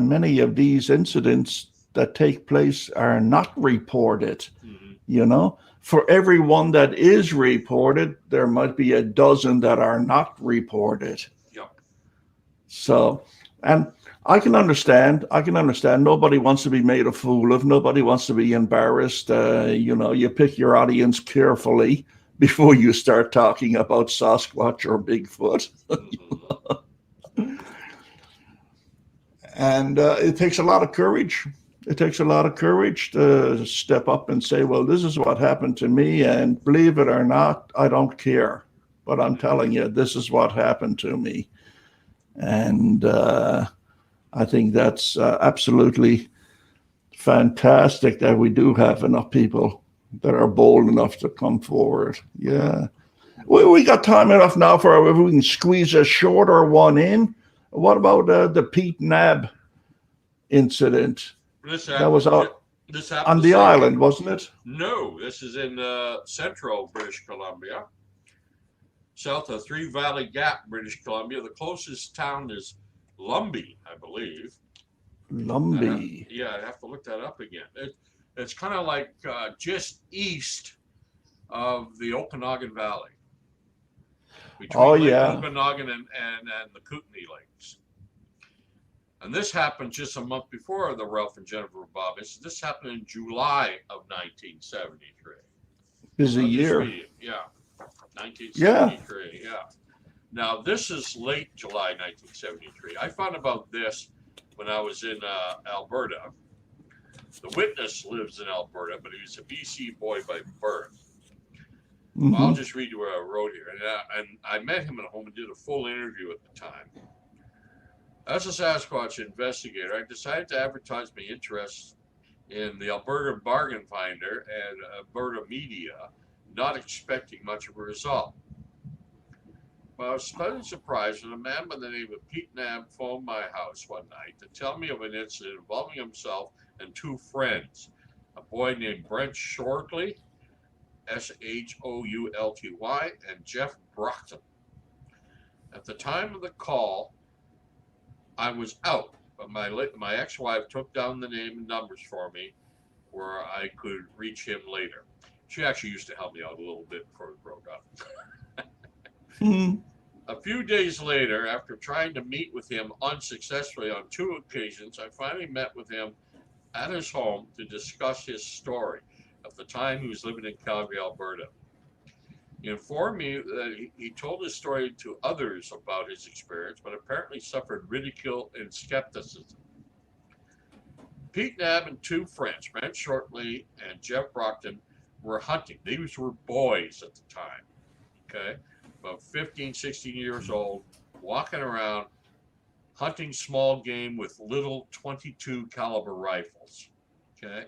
many of these incidents that take place are not reported. Hmm. You know, for every one that is reported, there might be a dozen that are not reported. Yep. So, and I can understand. I can understand. Nobody wants to be made a fool of. Nobody wants to be embarrassed. You pick your audience carefully before you start talking about Sasquatch or Bigfoot. Hmm. And it takes a lot of courage. It takes a lot of courage to step up and say, well, this is what happened to me. And believe it or not, I don't care. But I'm telling you, this is what happened to me. And I think that's absolutely fantastic that we do have enough people that are bold enough to come forward. Yeah. We got time enough now for if we can squeeze a shorter one in. What about the Pete Nab incident? This That was happened. out This happened on the the same. island, wasn't it? No, this is in central British Columbia, south of Three Valley Gap, British Columbia. The closest town is Lumbee, I believe. Lumbee. I'd have to look that up again. It's kind of like just east of the Okanagan Valley, Oh, between Lake yeah. Okanagan and the Kootenay Lakes. And this happened just a month before the Ralph and Jennifer Bob. This happened in July of 1973. Busy I'm just year. reading. Yeah, Yeah. 1973. Yeah. Now this is late July 1973. I found about this when I was in Alberta. The witness lives in Alberta, but he was a BC boy by birth. Well, I'll hmm just read you what I wrote here. And I met him at home and did a full interview at the time. As a Sasquatch investigator, I decided to advertise my interest in the Alberta Bargain Finder and Alberta media, not expecting much of a result. Well, I was pleasantly surprised when a man by the name of Pete Nab phoned my house one night to tell me of an incident involving himself and two friends, a boy named Brent Shortley, Shoulty, and Jeff Brockton. At the time of the call, I was out, but my ex-wife took down the name and numbers for me where I could reach him later. She actually used to help me out a little bit before we broke up. Hmm. A few days later, after trying to meet with him unsuccessfully on two occasions, I finally met with him at his home to discuss his story. At the time, he was living in Calgary, Alberta. He informed me that he told his story to others about his experience, but apparently suffered ridicule and skepticism. Pete Nab and two friends, Brent Shortley and Jeff Brockton, were hunting. These were boys at the time, okay? About 15, 16 years old, walking around hunting small game with little 22 caliber rifles, okay?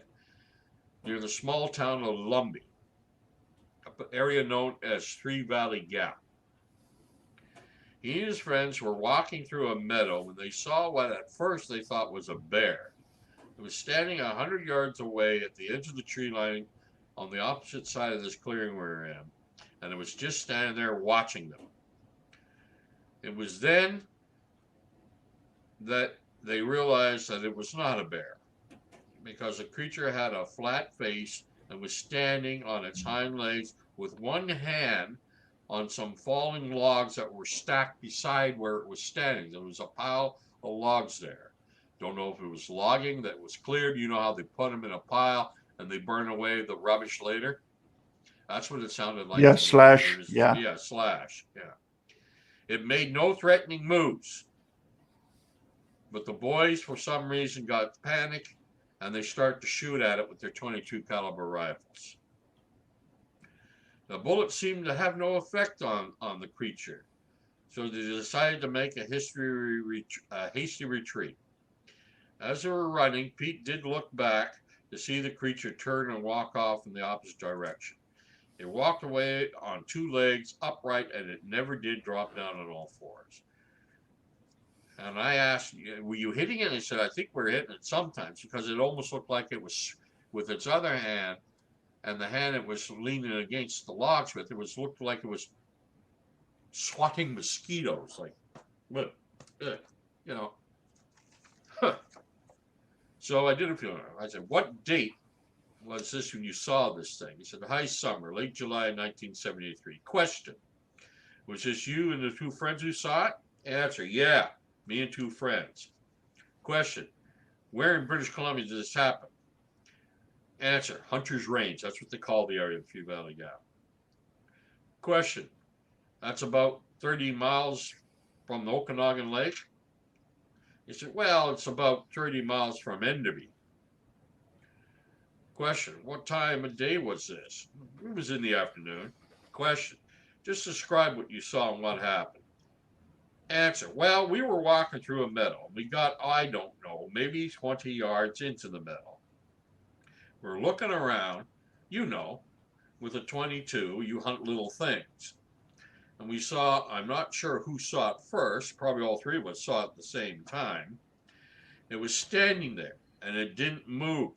Near the small town of Lumbee, an area known as Three Valley Gap. He and his friends were walking through a meadow when they saw what at first they thought was a bear. It was standing 100 yards away at the edge of the tree line on the opposite side of this clearing we were in, and it was just standing there watching them. It was then that they realized that it was not a bear, because the creature had a flat face and was standing on its hind legs with one hand on some falling logs that were stacked beside where it was standing. There was a pile of logs there. Don't know if it was logging that was cleared. You know how they put them in a pile and they burn away the rubbish later? That's what it sounded like Yeah, to me. slash. Yeah. Yeah, slash. Yeah. It made no threatening moves. But the boys, for some reason, got panicked and they start to shoot at it with their 22 caliber rifles. The bullets seemed to have no effect on the creature, so they decided to make a hasty retreat. As they were running, Pete did look back to see the creature turn and walk off in the opposite direction. It walked away on two legs, upright, and it never did drop down on all fours. And I asked, were you hitting it? And he said, I think we're hitting it sometimes, because it almost looked like it was with its other hand, and the hand it was leaning against the logs with, looked like it was swatting mosquitoes, like, you know. Huh. So I did a few. I said, what date was this when you saw this thing? He said, high summer, late July 1973. Question, was this you and the two friends who saw it? Answer, yeah, me and two friends. Question, where in British Columbia did this happen? Answer, Hunter's Range. That's what they call the area of Three Valley Gap. Question, that's about 30 miles from the Okanagan Lake? He said, well, it's about 30 miles from Enderby. Question, what time of day was this? It was in the afternoon. Question, just describe what you saw and what happened. Answer, well, we were walking through a meadow. We got, I don't know, maybe 20 yards into the meadow. We're looking around, you know, with a 22, you hunt little things. And we saw, I'm not sure who saw it first, probably all three of us saw it at the same time. It was standing there, and it didn't move.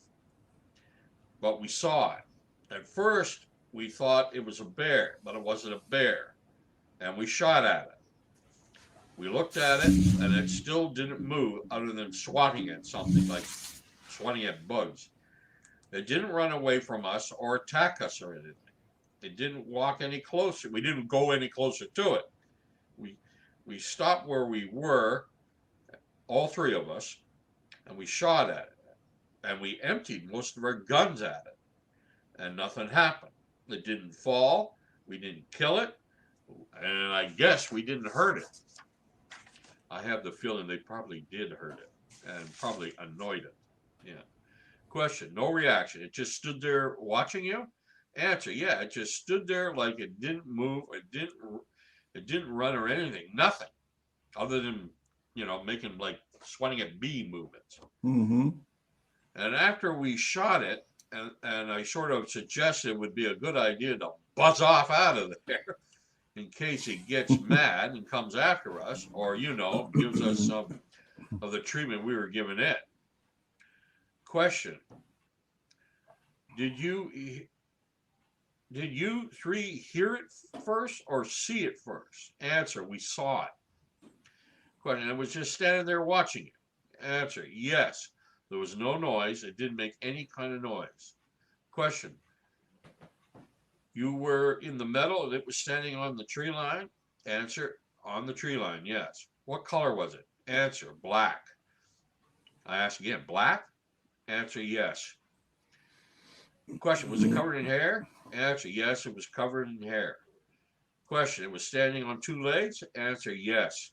But we saw it. At first, we thought it was a bear, but it wasn't a bear. And we shot at it. We looked at it, and it still didn't move other than swatting at something, like swatting at bugs. It didn't run away from us or attack us or anything. It didn't walk any closer. We didn't go any closer to it. We stopped where we were, all three of us, and we shot at it. And we emptied most of our guns at it. And nothing happened. It didn't fall. We didn't kill it. And I guess we didn't hurt it. I have the feeling they probably did hurt it and probably annoyed it. Yeah. Question, no reaction. It just stood there watching you? Answer, yeah, it just stood there like it didn't move. It didn't run or anything. Nothing. Other than, making like swatting at bee movements. Mm-hmm. And after we shot it, and I sort of suggested it would be a good idea to buzz off out of there, in case he gets mad and comes after us, or gives us some of the treatment we were giving it. Question: Did you three hear it first or see it first? Answer: We saw it. Question: I was just standing there watching it. Answer: Yes. There was no noise. It didn't make any kind of noise. Question: You were in the meadow and it was standing on the tree line? Answer: On the tree line, yes. What color was it? Answer: Black. I ask again: Black? Answer: Yes. Question: Was it covered in hair? Answer: Yes, it was covered in hair. Question: It was standing on two legs? Answer: Yes.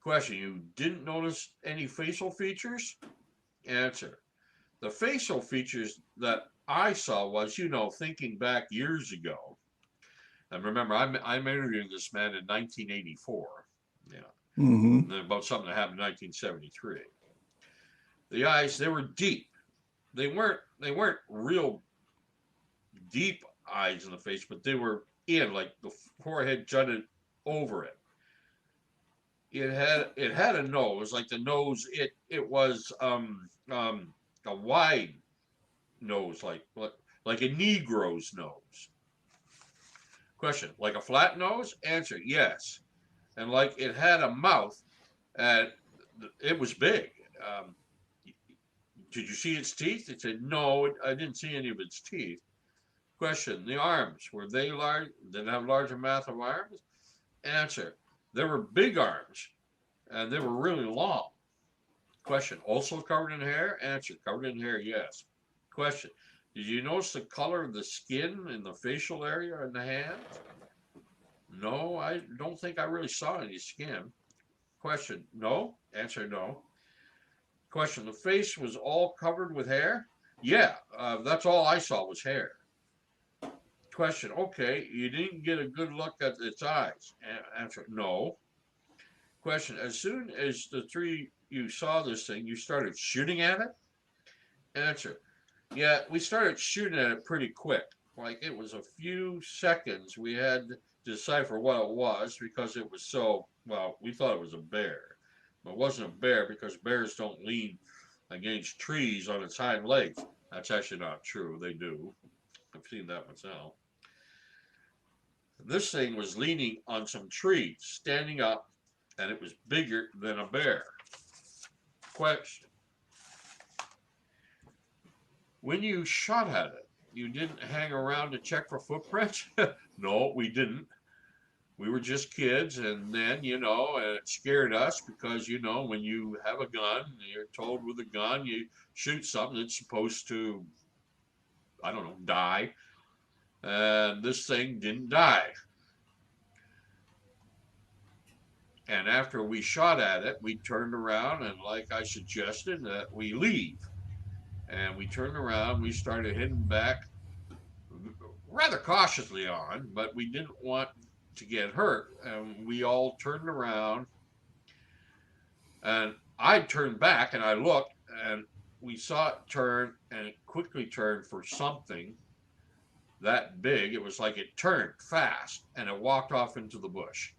Question: You didn't notice any facial features? Answer: The facial features that I saw was, thinking back years ago. And remember, I'm interviewing this man in 1984. Yeah. Mm-hmm. About something that happened in 1973. The eyes, they were deep. They weren't real deep eyes in the face, but they were like the forehead jutted over it. It had a nose, like the nose. It was a wide nose, like a Negro's nose. Question: Like a flat nose? Answer: Yes. And like it had a mouth, and it was big. Did you see its teeth? It said no. I didn't see any of its teeth. Question: The arms, were they large? Did it have larger mouth of arms? Answer: There were big arms, and they were really long. Question: Also covered in hair? Answer: Covered in hair, yes. Question: Did you notice the color of the skin in the facial area and the hands? No, I don't think I really saw any skin. Question: No? Answer: No. Question: The face was all covered with hair? Yeah, that's all I saw was hair. Question: Okay, you didn't get a good look at its eyes? Answer: No. Question: As soon as the three you saw this thing, you started shooting at it? Answer: Yeah, we started shooting at it pretty quick. Like it was a few seconds. We had to decipher what it was because it was so, well, we thought it was a bear. But it wasn't a bear because bears don't lean against trees on its hind legs. That's actually not true. They do. I've seen that myself. This thing was leaning on some trees, standing up, and it was bigger than a bear. Question: When you shot at it, you didn't hang around to check for footprints? No, we didn't. We were just kids, and then, it scared us because, when you have a gun, you're told with a gun, you shoot something that's supposed to, I don't know, die. And this thing didn't die. And after we shot at it, we turned around and, like I suggested, that we leave. And we turned around, we started heading back rather cautiously on, but we didn't want to get hurt. And we all turned around, and I turned back and I looked, and we saw it turn, and it quickly turned for something that big. It was like it turned fast and it walked off into the bush.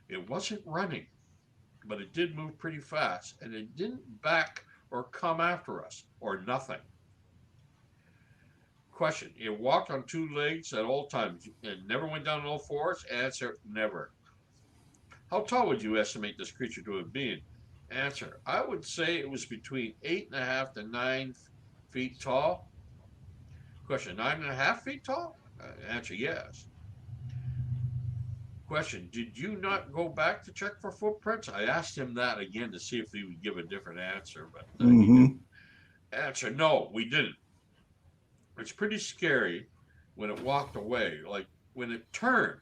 It wasn't running, but it did move pretty fast, and it didn't back or come after us or nothing. Question: It walked on two legs at all times and never went down on all fours? Answer: Never. How tall would you estimate this creature to have been? Answer: I would say it was between 8.5 to 9 feet tall. Question: 9.5 feet tall? Answer: Yes. Question: Did you not go back to check for footprints? I asked him that again to see if he would give a different answer, but he didn't. Answer: No, we didn't. It's pretty scary when it walked away, like when it turned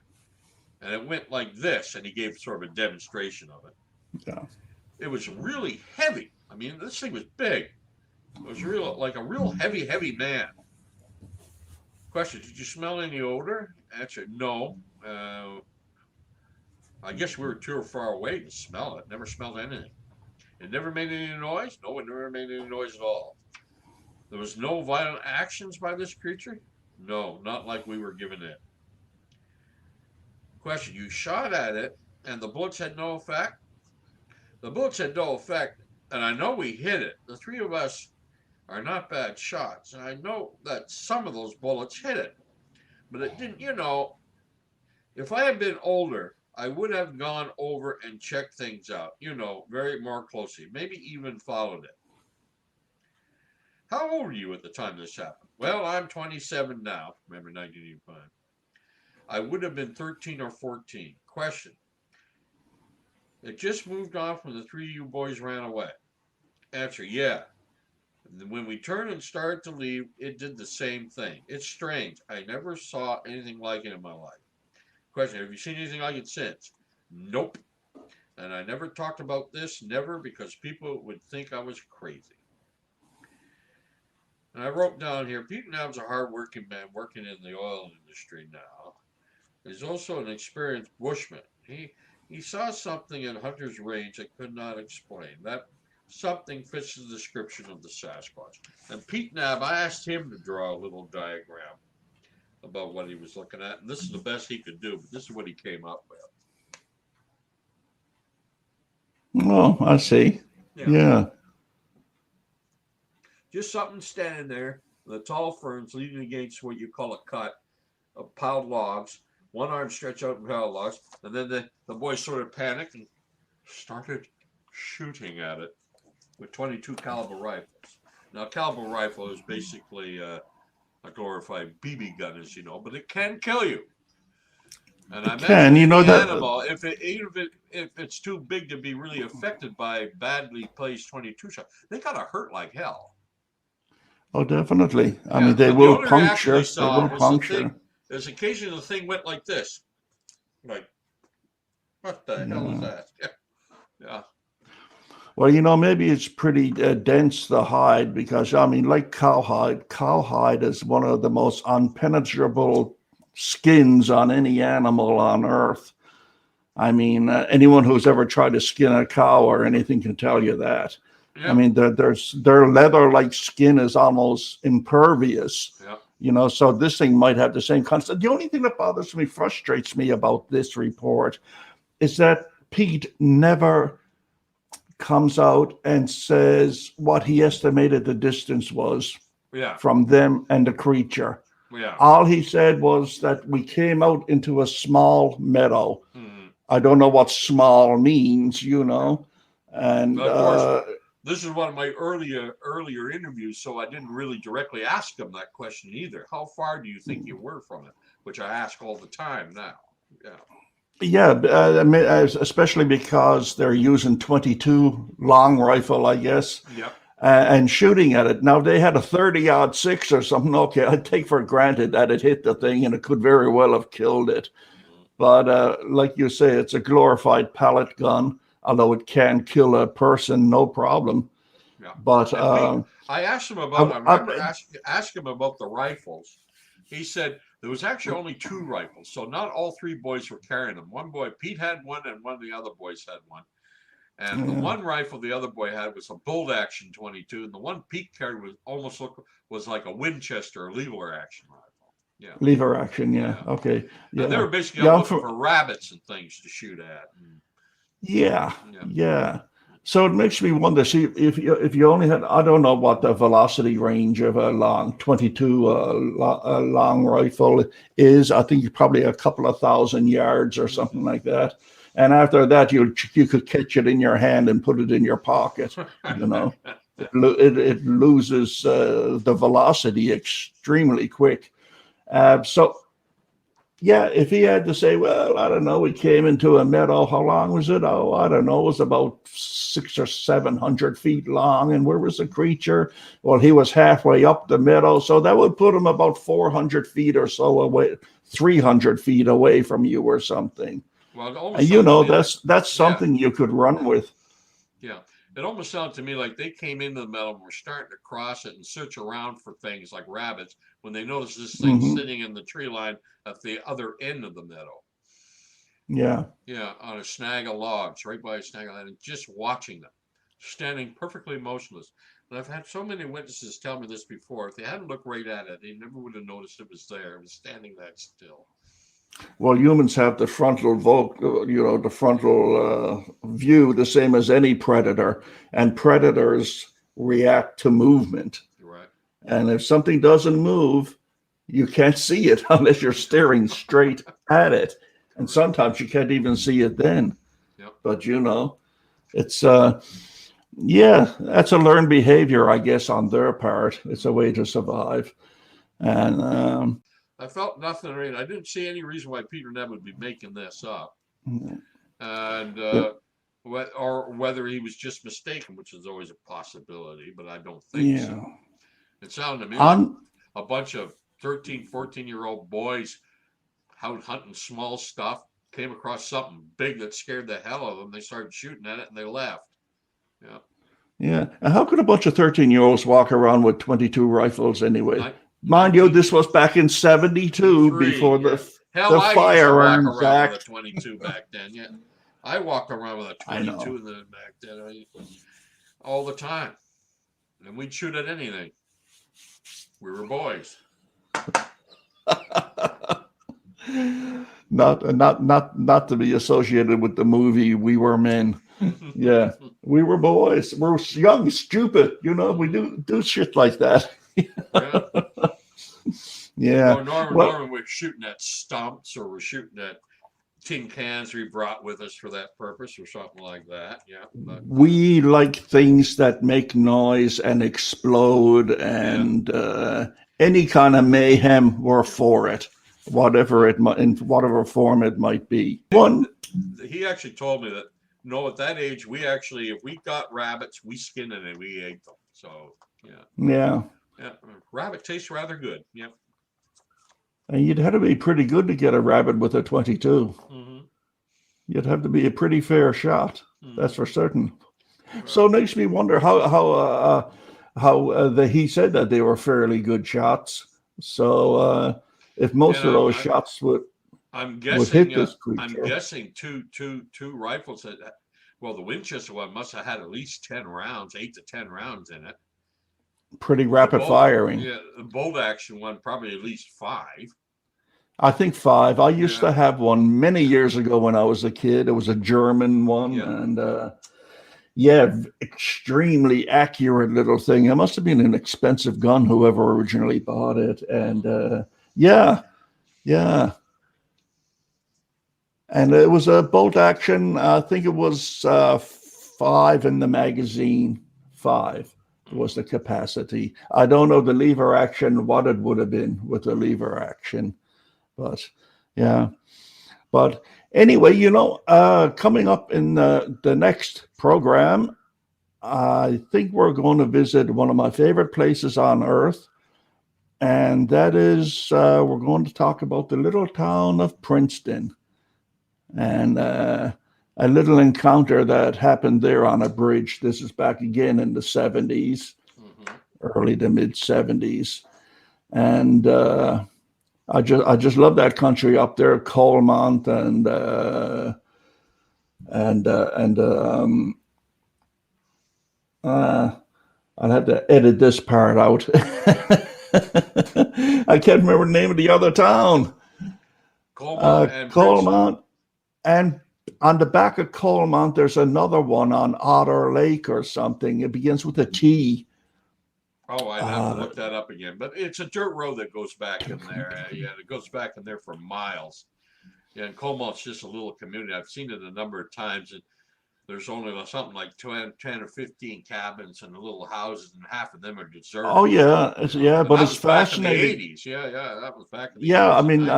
and it went like this, and he gave sort of a demonstration of it. Yeah. It was really heavy. I mean, this thing was big. It was like a real heavy man. Question: Did you smell any odor? Answer: No. I guess we were too far away to smell it. Never smelled anything. It never made any noise? No, it never made any noise at all. There was no violent actions by this creature? No, not like we were given it. Question: you shot at it, and the bullets had no effect. The bullets had no effect, and I know we hit it. The three of us are not bad shots, and I know that some of those bullets hit it, but it didn't. If I had been older, I would have gone over and checked things out, very more closely, maybe even followed it. How old were you at the time this happened? Well, I'm 27 now. Remember 1985. I would have been 13 or 14. Question: it just moved on from the three of you boys ran away. Answer: yeah. When we turned and started to leave, it did the same thing. It's strange. I never saw anything like it in my life. Question: have you seen anything like it since? Nope. And I never talked about this, never, because people would think I was crazy. And I wrote down here, Pete Nab's a hard-working man working in the oil industry now. He's also an experienced bushman. He saw something in Hunter's range that could not explain. That something fits the description of the Sasquatch. And Pete Nab, I asked him to draw a little diagram about what he was looking at, and this is the best he could do, but this is what he came up with. Oh, I see. Yeah. Yeah. Just something standing there, the tall ferns leaning against what you call a cut of piled logs, one arm stretched out in piled logs, and then the boys sort of panicked and started shooting at it with 22 caliber rifles. Now, caliber rifle is basically a glorified BB gun, as you know, but it can kill you. And I It imagine can. You know any that. animal, if it's too big to be really affected by badly placed 22 shot, they gotta hurt like hell. Oh, definitely. I mean, Yeah, they but the will only reaction they puncture. They saw will was the thing. puncture. There's occasionally the thing went like this, like what the hell is Yeah. that? Yeah, yeah, Well, maybe it's pretty dense, the hide, because, I mean, like cowhide is one of the most unpenetrable skins on any animal on earth. I mean, anyone who's ever tried to skin a cow or anything can tell you that. I yeah, mean, their leather-like skin is almost impervious, yeah. so this thing might have the same concept. The only thing that bothers me, frustrates me about this report is that Pete never comes out and says what he estimated the distance was Yeah, from them and the creature. yeah. All he said was that we came out into a small meadow. Hmm. I don't know what small means, Yeah. and But of course, this is one of my earlier interviews, so I didn't really directly ask him that question either. How far do you think you were from it? Which I ask all the time now. Yeah, yeah, I mean, especially because they're using 22 long rifle, I guess, yep, and shooting at it. Now, they had a 30-06 or something. Okay, I'd take for granted that it hit the thing and it could very well have killed it. But like you say, it's a glorified pellet gun, although it can kill a person, no problem. yeah. But And Pete, I asked him about. I remember I, asking him about the rifles. He said there was actually only two rifles, so not all three boys were carrying them. One boy, Pete, had one, and one of the other boys had one. And the yeah, one rifle the other boy had was a bolt action 22, and the one Pete carried was like a Winchester or lever action rifle. Yeah, lever action. Yeah, yeah. okay, And they yeah, were basically yeah. out I'm looking from, for rabbits and things to shoot at. yeah, Yeah. yeah. So it makes me wonder. See, if you only had, I don't know what the velocity range of a long 22 long rifle is. I think probably a couple of thousand yards or something like that. And after that, you could catch it in your hand and put it in your pocket. You know, it loses the velocity extremely quick. So yeah, if he had to say, well, I don't know, we came into a meadow. How long was it? Oh, I don't know. It was about 600 or 700 feet long. And where was the creature? Well, he was halfway up the meadow. So that would put him about 400 feet or so away, 300 feet away from you or something. Well, it almost And sounded to me like, that's yeah, something you could run with. yeah. It almost sounded to me like they came into the meadow and were starting to cross it and search around for things like rabbits when they noticed this thing Hmm. sitting in the tree line at the other end of the meadow. Yeah. Yeah, on a snag of logs, right by a snag of land, and just watching them, standing perfectly motionless. And I've had so many witnesses tell me this before. If they hadn't looked right at it, they never would have noticed it was there. It was standing that still. Well, humans have the the frontal view, the same as any predator, and predators react to movement. Right. And if something doesn't move, you can't see it unless you're staring straight at it. And sometimes you can't even see it then. Yep. But it's yeah, that's a learned behavior, I guess, on their part. It's a way to survive. And I felt nothing. I didn't see any reason why Peter Neb would be making this up, and or whether he was just mistaken, which is always a possibility, but I don't think so. It sounded to me like a bunch of 13, 14-year-old boys out hunting small stuff, came across something big that scared the hell out of them. They started shooting at it and they left. Yeah. Yeah. And how could a bunch of 13-year-olds walk around with 22 rifles anyway? Mind you, this was back in 72 before the Firearms Act. With a 22 back then. Yeah. I walked around with a 22 back then all the time. And we'd shoot at anything. We were boys. Not to be associated with the movie We Were Men. Yeah, we were boys. We're young, stupid. We do shit like that. Yeah. Yeah. Norman we're shooting at stumps, or we're shooting at tin cans we brought with us for that purpose, or something like that. Yeah. But we like things that make noise and explode, and any kind of mayhem. We're for it, whatever in whatever form it might be. He actually told me that. No, at that age, if we got rabbits, we skinned them and we ate them. So, yeah. Rabbit tastes rather good. Yeah. And you'd have to be pretty good to get a rabbit with a 22. Mm-hmm. You'd have to be a pretty fair shot. Mm-hmm. That's for certain. Right. So it makes me wonder how he said that they were fairly good shots. So if most of those shots would. I'm guessing. I'm guessing two rifles that. Well, the Winchester one must have had at least 10 rounds, 8 to 10 rounds in it. Pretty rapid firing. Yeah, the bolt action one probably at least 5. I think 5. I used to have one many years ago when I was a kid. It was a German one, and extremely accurate little thing. It must have been an expensive gun, whoever originally bought it, and yeah. And it was a bolt action. I think it was 5 in the magazine. 5 was the capacity. I don't know the lever action, what it would have been with the lever action. But yeah. But anyway, coming up in the next program, I think we're going to visit one of my favorite places on earth. And that is, we're going to talk about the little town of Princeton. And a little encounter that happened there on a bridge. This is back again in the 70s, early to mid 70s. And I just love that country up there, Coalmount I'll have to edit this part out. I can't remember the name of the other town. Coalmount. And on the back of Coalmount, there's another one on Otter Lake or something. It begins with a T. Oh, I'd have to look that up again. But it's a dirt road that goes back in there. It goes back in there for miles. Yeah, and Coalmount's just a little community. I've seen it a number of times. And there's only something like 10 or 15 cabins and little houses, and half of them are deserted. Oh, yeah. But it's fascinating. Back in the 80s. Yeah, that was back in the 80s. I mean,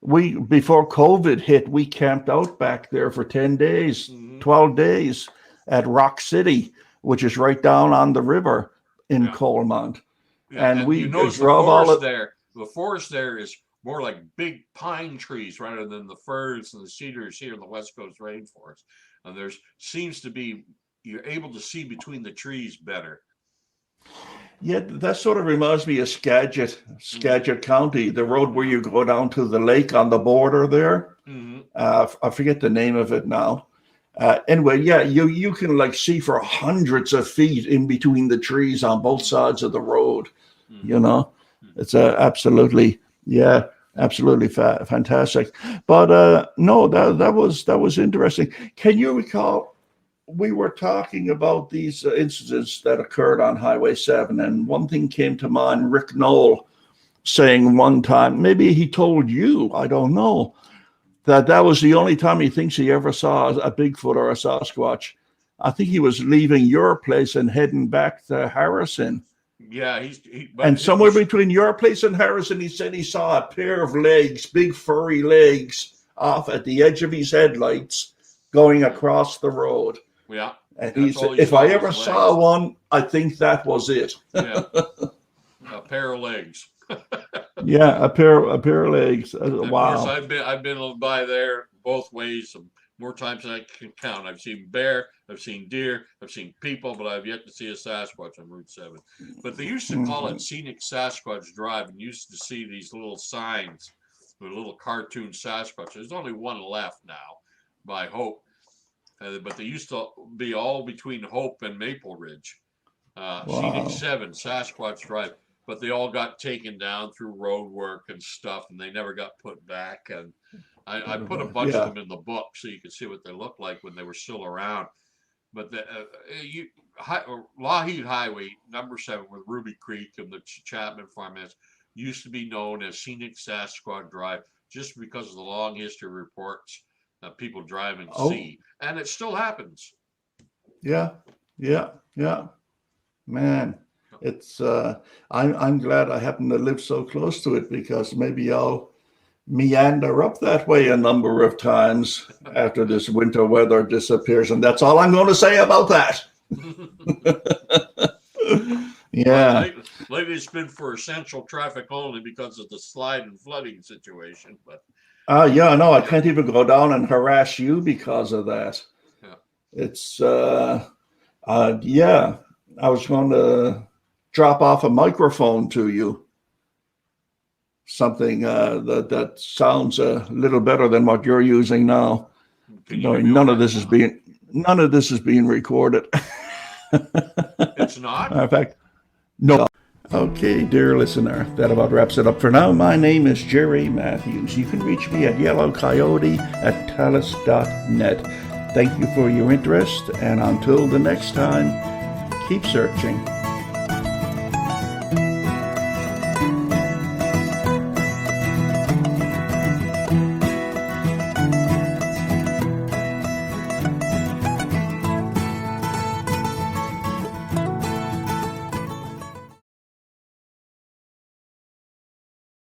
we before COVID hit, we camped out back there for 10 days, 12 days at Rock City, which is right down on the river in Coalmount. Yeah, and we drove all there. The forest there is more like big pine trees rather than the firs and the cedars here in the West Coast rainforest. And you're able to see between the trees better. Yeah, that sort of reminds me of Skagit County, the road where you go down to the lake on the border there. I forget the name of it now. Anyway, you can see for hundreds of feet in between the trees on both sides of the road. It's absolutely, Absolutely fantastic. But no, that was interesting. Can you recall we were talking about these incidents that occurred on Highway 7, and one thing came to mind, Rick Knoll saying one time, maybe he told you, I don't know, that was the only time he thinks he ever saw a Bigfoot or a Sasquatch. I think he was leaving your place and heading back to Harrison. Yeah, but And somewhere between your place and Harrison, he said he saw a pair of legs, big furry legs, off at the edge of his headlights going across the road. Yeah. And he said, if I ever saw one, I think that was it. Yeah. A pair of legs. Yeah, a pair of legs. Wow. Of course, I've been by there both ways more times than I can count. I've seen bear, I've seen deer, I've seen people, but I've yet to see a Sasquatch on Route 7. But they used to call it Scenic Sasquatch Drive, and used to see these little signs with little cartoon Sasquatch. There's only one left now by Hope, but they used to be all between Hope and Maple Ridge. Scenic 7 Sasquatch Drive. But they all got taken down through road work and stuff, and they never got put back. And I put a bunch of them in the book so you could see what they looked like when they were still around. But the Lougheed Highway, number 7, with Ruby Creek and the Chapman Farmhouse, used to be known as Scenic Sasquatch Drive just because of the long history of reports that people drive and see. And it still happens. Yeah. Man. It's I'm glad I happen to live so close to it, because maybe I'll meander up that way a number of times after this winter weather disappears, and that's all I'm going to say about that. Yeah. Lately it's been for essential traffic only because of the slide and flooding situation. But yeah, no, I can't even go down and harass you because of that. Yeah. It's yeah, I was going to drop off a microphone to you. Something that sounds a little better than what you're using now. None of this is being recorded. It's not? In fact, no. Okay, dear listener, that about wraps it up for now. My name is Gerry Matthews. You can reach me at yellowcoyote@talus.net. Thank you for your interest, and until the next time, keep searching.